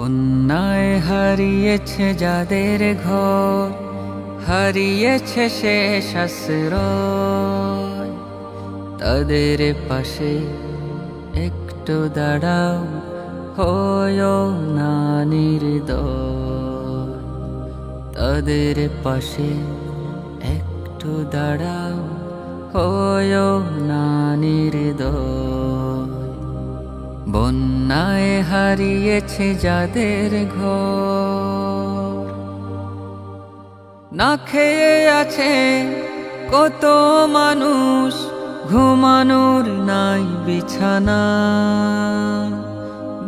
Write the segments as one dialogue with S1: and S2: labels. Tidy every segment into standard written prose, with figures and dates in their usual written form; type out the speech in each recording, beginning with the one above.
S1: বন্যায় হারিয়েছে যাদের ঘর, হারিয়েছে শেষ আশ্রয়, তাদের পাশে একটু দাঁড়াও, হয়ো না নির্দয়। তাদের পাশে একটু দাঁড়াও, হয়ো না নির্দয়। বন্যায় হারিয়েছে যাদের ঘর, না খেয়ে আছে কত মানুষ, ঘুমানোর নাই বিছানা।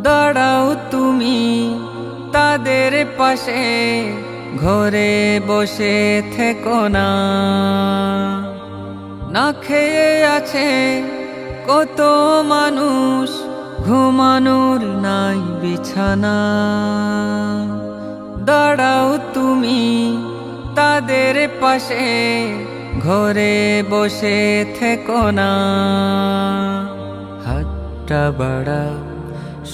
S1: দাঁড়াও তুমি তাদের পাশে, ঘরে বসে থেকো না। না খেয়ে আছে কত মানুষ, ঘুমানোর নাই বিছানা। দাঁড়াও তুমি তাদের পাশে, ঘরে বসে থেকো না। হাতটা বাড়াও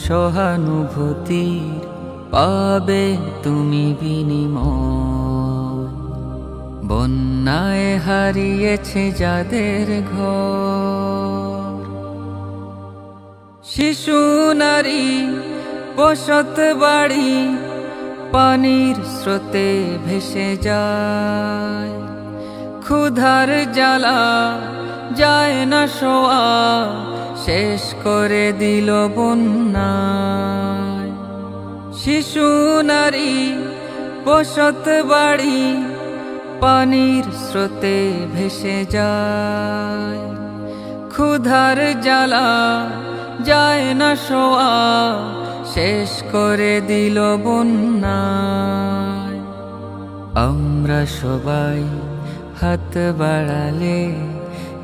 S1: সহানুভূতির, পাবে তুমি বিনিময়। বন্যায় হারিয়েছে যাদের ঘর, শিশু নারী বসত বাড়ি পানির স্রোতে ভেসে যায়। ক্ষুধার জ্বালা যায় না শোয়া, শেষ করে দিল বন্যায়। শিশু নারী বসত বাড়ি পানির স্রোতে ভেসে যায়। ক্ষুধার জ্বালা যায় না শোয়া, শেষ করে দিল বন্যায়। আমরা সবাই হাত বাড়ালে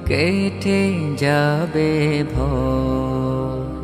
S1: কেটে যাবে ভয়।